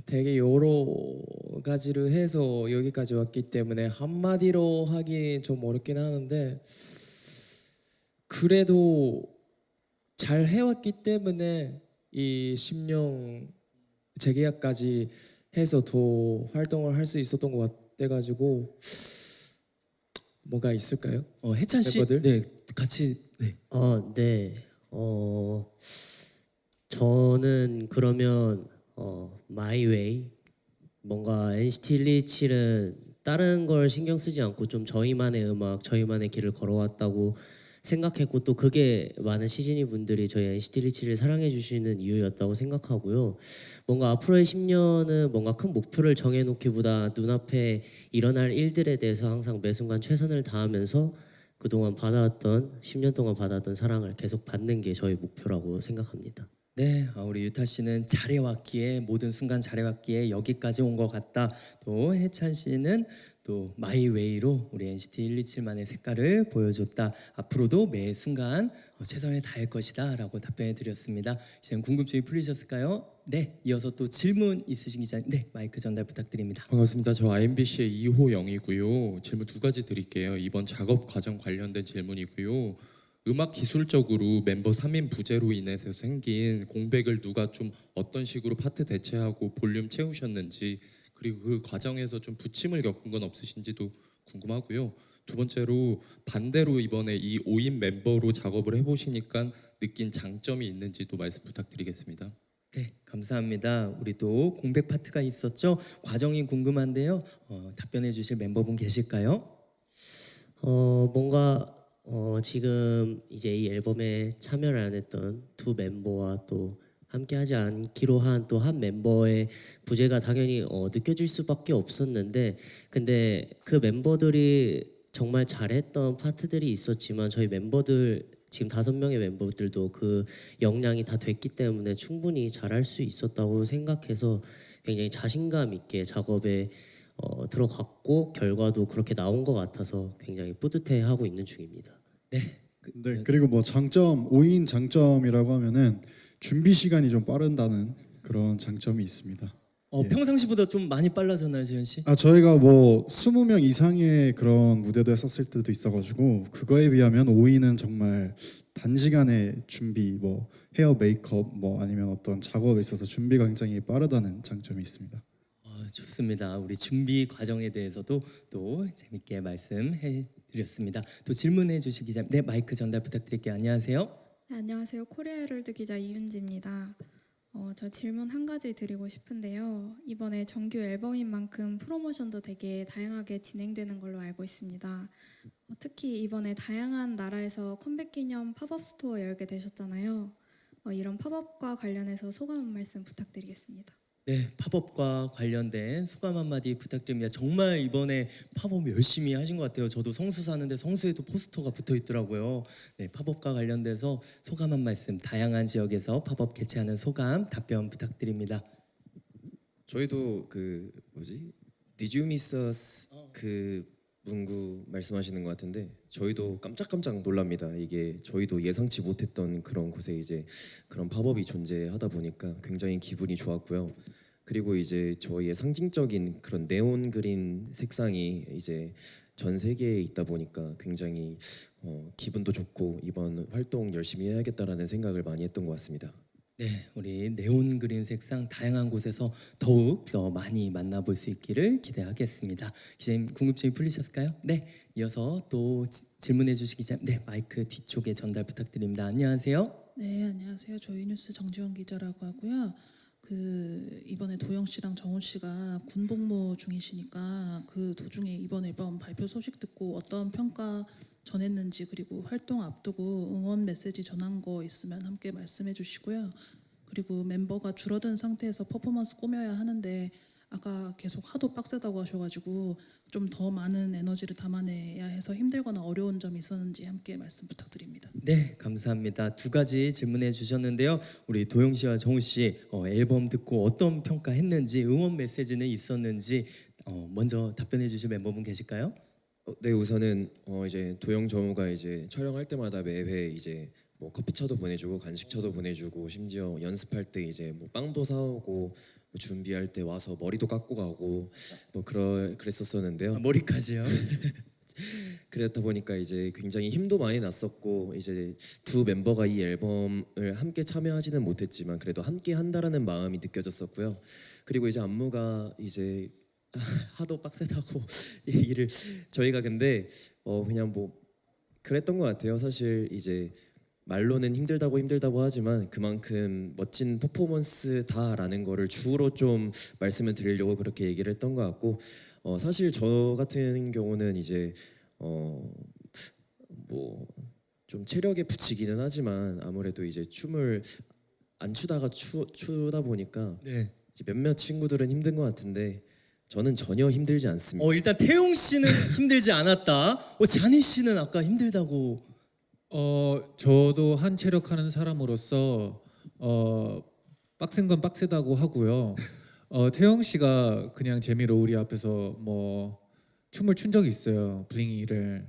되게 여러 가지를 해서 여기까지 왔기 때문에 한마디로 하기 좀 어렵긴 하는데 그래도 잘 해왔기 때문에 이 10년 재계약까지 해서 더 활동을 할 수 있었던 것 같아가지고 뭐가 있을까요? 해찬 씨, 멤버들? 네, 같이 네. 네. 저는 그러면 My Way 뭔가 NCT 127은 다른 걸 신경 쓰지 않고 좀 저희만의 음악, 저희만의 길을 걸어왔다고 생각했고 또 그게 많은 시즈니 분들이 저희 NCT 127을 사랑해 주시는 이유였다고 생각하고요. 뭔가 앞으로의 10년은 뭔가 큰 목표를 정해놓기보다 눈앞에 일어날 일들에 대해서 항상 매 순간 최선을 다하면서 그동안 받아왔던 10년 동안 받아왔던 사랑을 계속 받는 게 저희 목표라고 생각합니다. 네, 우리 유타 씨는 잘해왔기에 모든 순간 잘해왔기에 여기까지 온 것 같다. 또 해찬 씨는 또 마이웨이로 우리 NCT 127만의 색깔을 보여줬다. 앞으로도 매 순간 최선을 다할 것이다라고 답변해드렸습니다. 지금 궁금증이 풀리셨을까요? 네, 이어서 또 질문 있으신 기자님, 네, 마이크 전달 부탁드립니다. 반갑습니다. 저 IMBC의 이호영이고요. 질문 두 가지 드릴게요. 이번 작업 과정 관련된 질문이고요. 음악 기술적으로 멤버 3인 부재로 인해서 생긴 공백을 누가 좀 어떤 식으로 파트 대체하고 볼륨 채우셨는지 그리고 그 과정에서 좀 부침을 겪은 건 없으신지도 궁금하고요. 두 번째로 반대로 이번에 이 5인 멤버로 작업을 해보시니까 느낀 장점이 있는지도 말씀 부탁드리겠습니다. 네, 감사합니다. 우리도 공백 파트가 있었죠. 과정이 궁금한데요. 답변해 주실 멤버분 계실까요? 뭔가 지금 이제 이 앨범에 참여를 안 했던 두 멤버와 또 함께하지 않기로 한 또 한 멤버의 부재가 당연히 느껴질 수밖에 없었는데, 근데 그 멤버들이 정말 잘했던 파트들이 있었지만 저희 멤버들 지금 5명의 멤버들도 그 역량이 다 됐기 때문에 충분히 잘할 수 있었다고 생각해서 굉장히 자신감 있게 작업에 들어갔고 결과도 그렇게 나온 것 같아서 굉장히 뿌듯해하고 있는 중입니다. 네, 그리고 뭐 장점, 5인 장점이라고 하면은 준비 시간이 좀 빠른다는 그런 장점이 있습니다. 예. 평상시보다 좀 많이 빨라졌나요, 재현 씨? 저희가 뭐 20명 이상의 그런 무대도 했었을 때도 있어가지고 그거에 비하면 5인은 정말 단시간에 준비, 뭐 헤어 메이크업, 뭐 아니면 어떤 작업에 있어서 준비가 굉장히 빠르다는 장점이 있습니다. 좋습니다. 우리 준비 과정에 대해서도 또 재밌게 말씀해 드렸습니다. 또 질문해 주실 기자님, 네, 마이크 전달 부탁드릴게요. 안녕하세요. 네, 안녕하세요. 코리아 헤럴드 기자 이윤지입니다. 저 질문 한 가지 드리고 싶은데요. 이번에 정규 앨범인 만큼 프로모션도 되게 다양하게 진행되는 걸로 알고 있습니다. 특히 이번에 다양한 나라에서 컴백 기념 팝업 스토어 열게 되셨잖아요. 이런 팝업과 관련해서 소감 한 말씀 부탁드리겠습니다. 네, 팝업과 관련된 소감 한마디 부탁드립니다. 정말 이번에 팝업 열심히 하신 것 같아요. 저도 성수 사는데 성수에도 포스터가 붙어 있더라고요. 네, 팝업과 관련돼서 소감 한 말씀, 다양한 지역에서 팝업 개최하는 소감 답변 부탁드립니다. 저희도 그 뭐지? Did you miss us 그 문구 말씀하시는 것 같은데 저희도 깜짝깜짝 놀랍니다. 이게 저희도 예상치 못했던 그런 곳에 이제 그런 팝업이 존재하다 보니까 굉장히 기분이 좋았고요. 그리고 이제 저희의 상징적인 그런 네온 그린 색상이 이제 전 세계에 있다 보니까 굉장히 기분도 좋고 이번 활동 열심히 해야겠다라는 생각을 많이 했던 것 같습니다. 네, 우리 네온 그린 색상 다양한 곳에서 더욱 더 많이 만나볼 수 있기를 기대하겠습니다. 기자님 궁금증이 풀리셨을까요? 네, 이어서 또 질문해 주실 기자님, 네, 마이크 뒤쪽에 전달 부탁드립니다. 안녕하세요. 네, 안녕하세요. 저희 뉴스 정지원 기자라고 하고요. 이번에 도영 씨랑 정훈 씨가 군복무 중이시니까 그 도중에 이번 앨범 발표 소식 듣고 어떤 평가 전했는지, 그리고 활동 앞두고 응원 메시지 전한 거 있으면 함께 말씀해 주시고요. 그리고 멤버가 줄어든 상태에서 퍼포먼스 꾸며야 하는데 아까 계속 하도 빡세다고 하셔가지고 좀 더 많은 에너지를 담아내야 해서 힘들거나 어려운 점이 있었는지 함께 말씀 부탁드립니다. 네, 감사합니다. 두 가지 질문해 주셨는데요. 우리 도영 씨와 정우 씨 앨범 듣고 어떤 평가했는지, 응원 메시지는 있었는지 먼저 답변해 주실 멤버분 계실까요? 네, 우선은 이제 도영 정우가 이제 촬영할 때마다 매회 이제 뭐 커피차도 보내주고 간식차도 보내주고 심지어 연습할 때 이제 뭐 빵도 사오고 준비할 때 와서 머리도 깎고 가고 뭐 그랬었었는데요. 머리까지요? 그랬다 보니까 이제 굉장히 힘도 많이 났었고 이제 두 멤버가 이 앨범을 함께 참여하지는 못했지만 그래도 함께 한다라는 마음이 느껴졌었고요. 그리고 이제 안무가 이제 하도 빡세다고 얘기를 저희가 근데 그냥 뭐 그랬던 것 같아요. 사실 이제 말로는 힘들다고 하지만 그만큼 멋진 퍼포먼스다라는 거를 주로 좀 말씀을 드리려고 그렇게 얘기를 했던 것 같고 사실 저 같은 경우는 이제 뭐 좀 체력에 붙이기는 하지만 아무래도 이제 춤을 안 추다가 추다 보니까 네. 이제 몇몇 친구들은 힘든 것 같은데 저는 전혀 힘들지 않습니다. 일단 태용 씨는 힘들지 않았다. 잔희 씨는 아까 힘들다고. 저도 한 체력하는 사람으로서 빡센 건 빡세다고 하고요. 태영 씨가 그냥 재미로 우리 앞에서 뭐 춤을 춘 적이 있어요. 블링이를.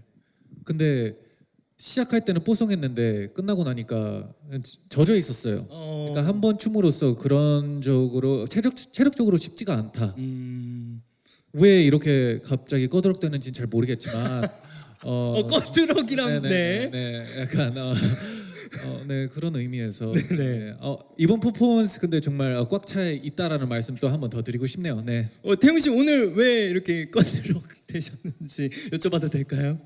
근데 시작할 때는 뽀송했는데 끝나고 나니까 젖어 있었어요. 그러니까 한 번 춤으로써 그런 쪽으로 체력적으로 쉽지가 않다. 왜 이렇게 갑자기 꺼드럭대는지는 잘 모르겠지만 꺼드럭이랑 네, 약간 네, 그런 의미에서 네. 이번 퍼포먼스 근데 정말 꽉 차 있다라는 말씀 또 한 번 더 드리고 싶네요. 네. 태용 씨 오늘 왜 이렇게 꺼드럭? 되셨는지 여쭤봐도 될까요?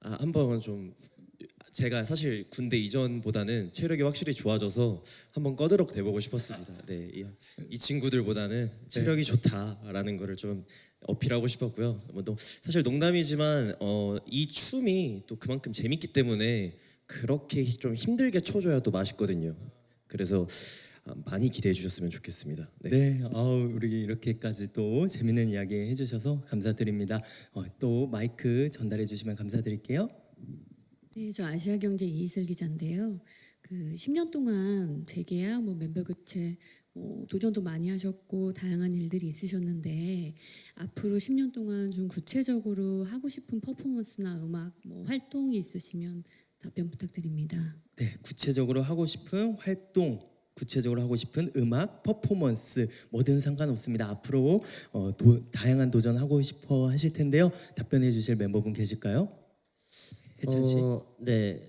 한번 좀 제가 사실 군대 이전보다는 체력이 확실히 좋아져서 한번 꺼드럭 대보고 싶었습니다. 네, 이 친구들보다는 체력이 좋다라는 거를 좀 어필하고 싶었고요. 또 사실 농담이지만 이 춤이 또 그만큼 재밌기 때문에 그렇게 좀 힘들게 춰줘야 또 맛있거든요. 그래서 많이 기대해 주셨으면 좋겠습니다. 네, 우리 이렇게까지 또 재밌는 이야기 해주셔서 감사드립니다. 또 마이크 전달해 주시면 감사드릴게요. 네, 저 아시아경제 이희슬 기자인데요. 그 10년 동안 재계약, 멤버 교체, 도전도 많이 하셨고 다양한 일들이 있으셨는데 앞으로 10년 동안 좀 구체적으로 하고 싶은 퍼포먼스나 음악, 활동이 있으시면 답변 부탁드립니다. 네, 구체적으로 하고 싶은 활동, 구체적으로 하고 싶은 음악, 퍼포먼스 뭐든 상관없습니다. 앞으로 다양한 도전하고 싶어 하실 텐데요. 답변해 주실 멤버분 계실까요? 혜찬 씨. 네.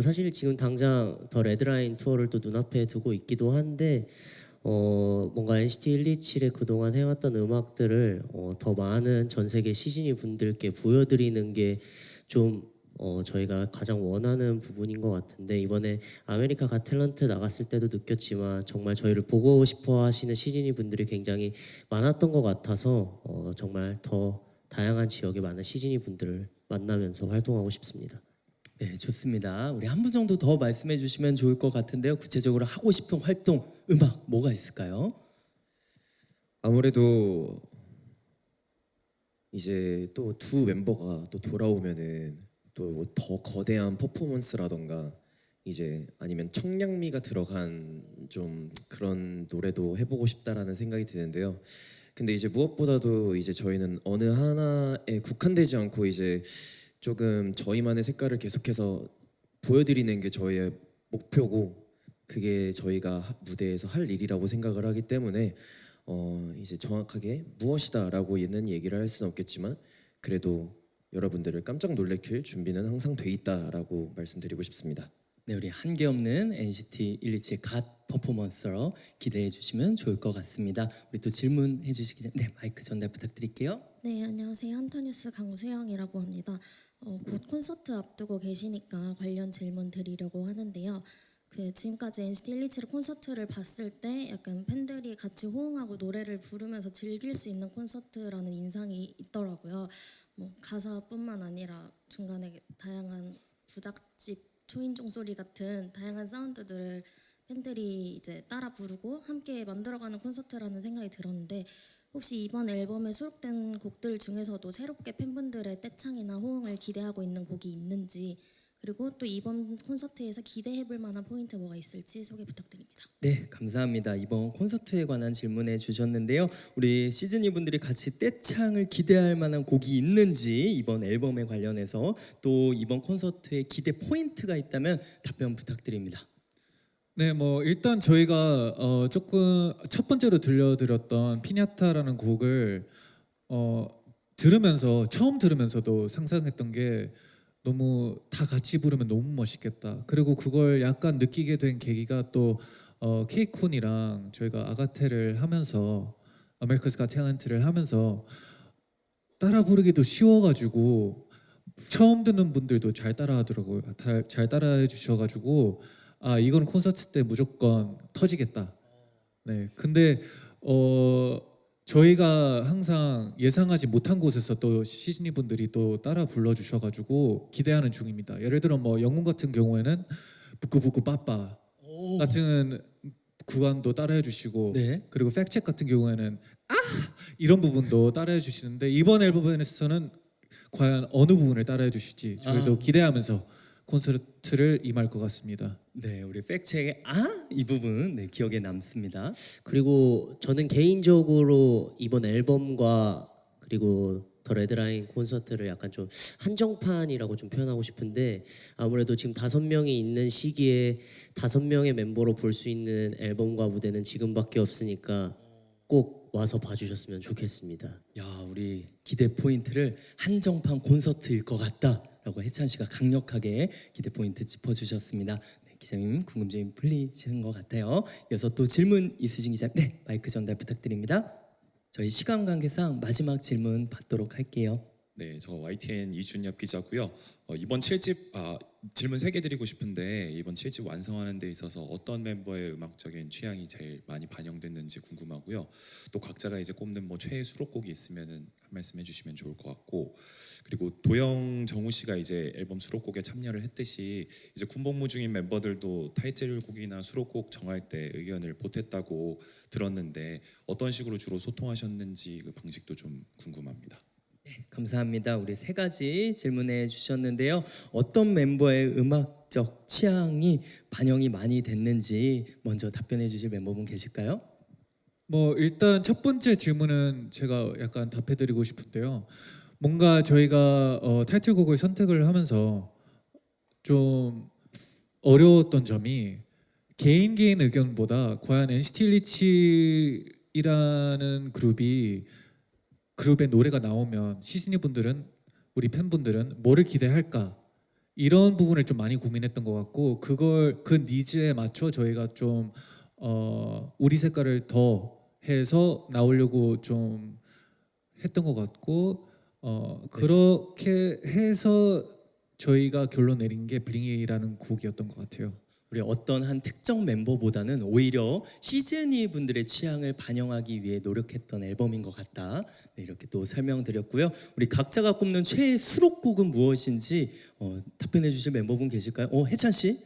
사실 지금 당장 더 레드라인 투어를 또 눈앞에 두고 있기도 한데 뭔가 NCT 127의 그동안 해왔던 음악들을 더 많은 전 세계 시즈니 분들께 보여드리는 게 좀 저희가 가장 원하는 부분인 것 같은데 이번에 아메리카 갓 탤런트 나갔을 때도 느꼈지만 정말 저희를 보고 싶어 하시는 시즈니 분들이 굉장히 많았던 것 같아서 정말 더 다양한 지역의 많은 시즈니 분들을 만나면서 활동하고 싶습니다. 네, 좋습니다. 우리 한 분 정도 더 말씀해 주시면 좋을 것 같은데요. 구체적으로 하고 싶은 활동, 음악 뭐가 있을까요? 아무래도 이제 또 두 멤버가 또 돌아오면은 또 더 거대한 퍼포먼스라던가 이제 아니면 청량미가 들어간 좀 그런 노래도 해보고 싶다라는 생각이 드는데요. 근데 이제 무엇보다도 이제 저희는 어느 하나에 국한되지 않고 이제 조금 저희만의 색깔을 계속해서 보여드리는 게 저희의 목표고 그게 저희가 무대에서 할 일이라고 생각을 하기 때문에 이제 정확하게 무엇이다라고는 얘기를 할 수는 없겠지만 그래도 여러분들을 깜짝 놀래킬 준비는 항상 돼 있다라고 말씀드리고 싶습니다. 네, 우리 한계 없는 NCT 127 갓 퍼포먼스로 기대해 주시면 좋을 것 같습니다. 우리 또 질문해 주시기 전에 마이크 전달 부탁드릴게요. 네, 안녕하세요. 한터뉴스 강수영이라고 합니다. 곧 콘서트 앞두고 계시니까 관련 질문 드리려고 하는데요. 지금까지 NCT 127 콘서트를 봤을 때 약간 팬들이 같이 호응하고 노래를 부르면서 즐길 수 있는 콘서트라는 인상이 있더라고요. 가사뿐만 아니라 중간에 다양한 부잣집 초인종 소리 같은 다양한 사운드들을 팬들이 이제 따라 부르고 함께 만들어가는 콘서트라는 생각이 들었는데 혹시 이번 앨범에 수록된 곡들 중에서도 새롭게 팬분들의 떼창이나 호응을 기대하고 있는 곡이 있는지 그리고 또 이번 콘서트에서 기대해볼 만한 포인트 뭐가 있을지 소개 부탁드립니다. 네, 감사합니다. 이번 콘서트에 관한 질문해 주셨는데요. 우리 시즈니 분들이 같이 떼창을 기대할 만한 곡이 있는지 이번 앨범에 관련해서 또 이번 콘서트에 기대 포인트가 있다면 답변 부탁드립니다. 네, 일단 저희가 조금 첫 번째로 들려드렸던 피냐타라는 곡을 처음 들으면서도 상상했던 게 너무 다 같이 부르면 너무 멋있겠다. 그리고 그걸 약간 느끼게 된 계기가 또 케이콘이랑 저희가 아가테를 하면서 아메리카's Got Talent를 하면서 따라 부르기도 쉬워가지고 처음 듣는 분들도 잘 따라하더라고요. 잘 따라해 주셔가지고 이건 콘서트 때 무조건 터지겠다. 네, 근데 저희가 항상 예상하지 못한 곳에서 또 시즈니 분들이 또 따라 불러주셔가지고 기대하는 중입니다. 예를 들어 영문 같은 경우에는 부끄부끄 빠빠 같은 구간도 따라해 주시고 그리고 팩책 같은 경우에는 이런 부분도 따라해 주시는데 이번 앨범에서는 과연 어느 부분을 따라해 주실지 저희도 기대하면서 콘서트를 임할 것 같습니다. 네, 우리 팩체의 이 부분 기억에 남습니다. 그리고 저는 개인적으로 이번 앨범과 그리고 더 레드라인 콘서트를 약간 좀 한정판이라고 좀 표현하고 싶은데 아무래도 지금 5명이 있는 시기에 5명의 멤버로 볼 수 있는 앨범과 무대는 지금밖에 없으니까 꼭 와서 봐주셨으면 좋겠습니다. 야, 우리 기대 포인트를 한정판 콘서트일 것 같다라고 혜찬 씨가 강력하게 기대 포인트 짚어주셨습니다. 네, 기자님 궁금증이 풀리시는 것 같아요. 이어서 또 질문 있으신 기자님, 마이크 전달 부탁드립니다. 저희 시간 관계상 마지막 질문 받도록 할게요. 네, 저 YTN 이준엽 기자고요. 이번 7집 질문 3개 드리고 싶은데 이번 7집 완성하는 데 있어서 어떤 member의 음악적인 취향이 제일 많이 반영됐는지 궁금하고요. 또 각자가 이제 꼽는 뭐 최애 수록곡이 있으면은 한 말씀 해주시면 좋을 것 같고, 그리고 도영 정우 씨가 이제 앨범 수록곡에 참여를 했듯이 이제 군복무 중인 멤버들도 타이틀곡이나 수록곡 정할 때 의견을 보탰다고 들었는데 어떤 식으로 주로 소통하셨는지 그 방식도 좀 궁금합니다. 감사합니다. 우리 3가지 질문해 주셨는데요. 어떤 멤버의 음악적 취향이 반영이 많이 됐는지 먼저 답변해 주실 멤버분 계실까요? 뭐 일단 첫 번째 질문은 제가 약간 답해드리고 싶은데요. 뭔가 저희가 타이틀곡을 선택을 하면서 좀 어려웠던 점이 개인 의견보다 과연 NCT 127이라는 그룹의 노래가 나오면 시즈니 분들은, 우리 팬분들은 뭐를 기대할까, 이런 부분을 좀 많이 고민했던 것 같고, 그 니즈에 맞춰 저희가 좀 우리 색깔을 더 해서 나오려고 좀 했던 것 같고, 그렇게 해서 저희가 결론 내린 게 블링이라는 곡이었던 것 같아요. 우리 어떤 한 특정 멤버보다는 오히려 시즈니 분들의 취향을 반영하기 위해 노력했던 앨범인 것 같다. 네, 이렇게 또 설명드렸고요. 우리 각자가 꼽는 최애 수록곡은 무엇인지 답변해 주실 멤버분 계실까요? 혜찬 씨?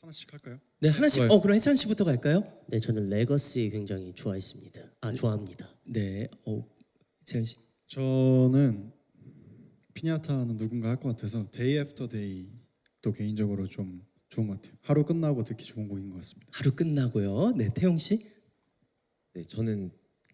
하나씩 할까요? 네, 하나씩. 좋아요. 그럼 혜찬 씨부터 갈까요? 네, 저는 레거시 굉장히 좋아했습니다. 좋아합니다. 네, 재현 씨. 저는 피냐타는 누군가 할 것 같아서 Day After Day도 개인적으로 좀 좋은 것 같아요. 하루 끝나고 듣기 좋은 곡인 것 같습니다. 하루 끝나고요. 네, 태용 씨. 네, 저는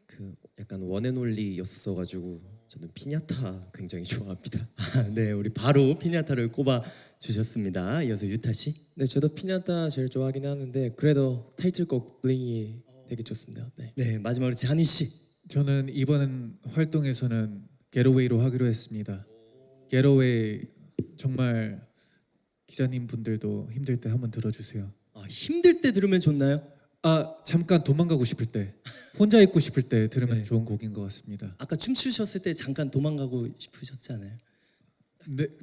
그 약간 원앤올리였어가지고 저는 피냐타 굉장히 좋아합니다. 네, 우리 바로 피냐타를 꼽아 주셨습니다. 이어서 유타 씨. 네, 저도 피냐타 제일 좋아하긴 하는데 그래도 타이틀곡 블링이 되게 좋습니다. 네. 네, 마지막으로 자니 씨. 저는 이번 활동에서는 겟어웨이로 하기로 했습니다. 겟어웨이 정말 기자님 분들도 힘들 때 한번 들어주세요. 힘들 때 들으면 좋나요? 잠깐 도망가고 싶을 때, 혼자 있고 싶을 때 들으면 네. 좋은 곡인 것 같습니다. 아까 춤추셨을 때 잠깐 도망가고 싶으셨지 않아요?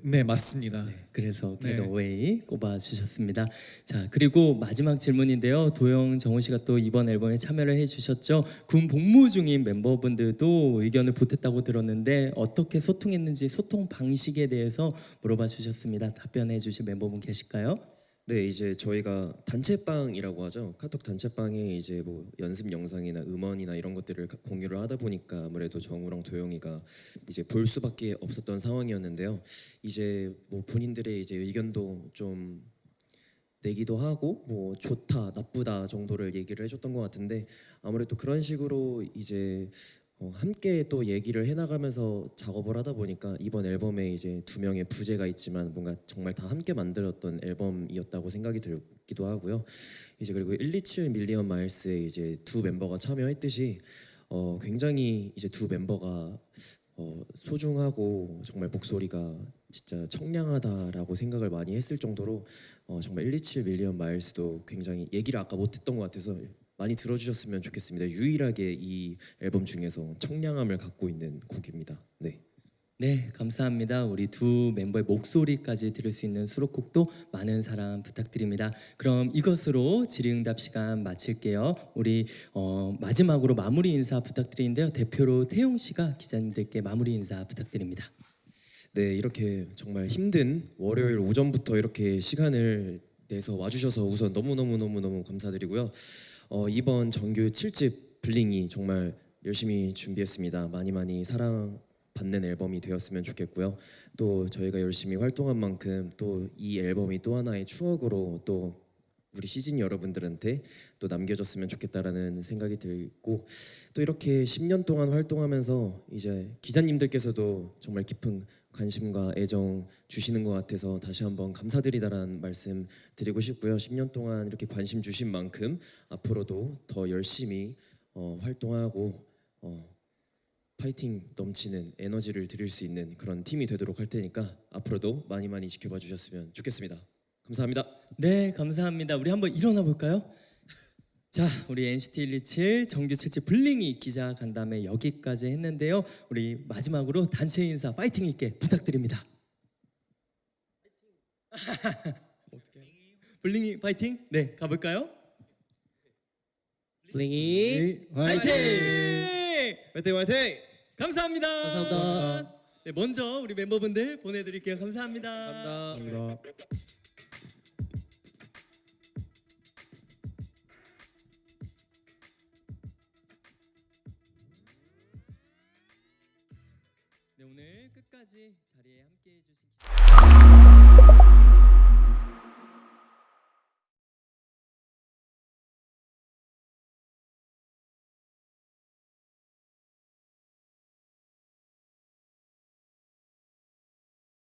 네, 맞습니다. 그래서 네. Get Away 꼽아 주셨습니다. 자, 그리고 마지막 질문인데요. 도영, 정우 씨가 또 이번 앨범에 참여를 해주셨죠. 군 복무 중인 멤버분들도 의견을 보탰다고 들었는데 어떻게 소통했는지 소통 방식에 대해서 물어봐 주셨습니다. 답변해 주실 멤버분 계실까요? 네, 이제 저희가 단체방이라고 하죠. 카톡 단체방에 이제 뭐 연습 영상이나 음원이나 이런 것들을 공유를 하다 보니까 아무래도 정우랑 도영이가 이제 볼 수밖에 없었던 상황이었는데요. 이제 뭐 본인들의 이제 의견도 좀 내기도 하고 뭐 좋다, 나쁘다 정도를 얘기를 해줬던 것 같은데 아무래도 그런 식으로 이제 함께 또 얘기를 해나가면서 작업을 하다 보니까 이번 앨범에 이제 2명의 부제가 있지만 뭔가 정말 다 함께 만들었던 앨범이었다고 생각이 들기도 하고요. 이제 그리고 127 밀리언 마일스에 이제 2 멤버가 참여했듯이 굉장히 이제 2 멤버가 소중하고 정말 목소리가 진짜 청량하다라고 생각을 많이 했을 정도로 정말 127 밀리언 마일스도 굉장히 얘기를 아까 못했던 것 같아서 많이 들어주셨으면 좋겠습니다. 유일하게 이 앨범 중에서 청량함을 갖고 있는 곡입니다. 네. 네, 감사합니다. 우리 2 멤버의 목소리까지 들을 수 있는 수록곡도 많은 사랑 부탁드립니다. 그럼 이것으로 질의응답 시간 마칠게요. 우리 마지막으로 마무리 인사 부탁드리는데요. 대표로 태용 씨가 기자님들께 마무리 인사 부탁드립니다. 네, 이렇게 정말 힘든 월요일 오전부터 이렇게 시간을 내서 와주셔서 우선 너무 감사드리고요. 이번 정규 7집 블링이 정말 열심히 준비했습니다. 많이 사랑받는 앨범이 되었으면 좋겠고요. 또 저희가 열심히 활동한 만큼 또 이 앨범이 또 하나의 추억으로 또 우리 시즌 여러분들한테 또 남겨졌으면 좋겠다라는 생각이 들고 또 이렇게 10년 동안 활동하면서 이제 기자님들께서도 정말 깊은 관심과 애정 주시는 것 같아서 다시 한번 감사드리다라는 말씀 드리고 싶고요. 10년 동안 이렇게 관심 주신 만큼 앞으로도 더 열심히 활동하고 파이팅 넘치는 에너지를 드릴 수 있는 그런 팀이 되도록 할 테니까 앞으로도 많이 지켜봐 주셨으면 좋겠습니다. 감사합니다. 네, 감사합니다. 우리 한번 일어나 볼까요? 자, 우리 NCT 127 정규 7집 블링이 기자 간담회 여기까지 했는데요. 우리 마지막으로 단체 인사 파이팅 있게 부탁드립니다. 블링이 파이팅? 네, 가볼까요? 블링이 파이팅! 화이팅 화이팅! 감사합니다. 감사합니다. 네, 먼저 우리 멤버분들 보내드릴게요. 감사합니다. 감사합니다. 네, 오늘 끝까지 자리에 함께 해주신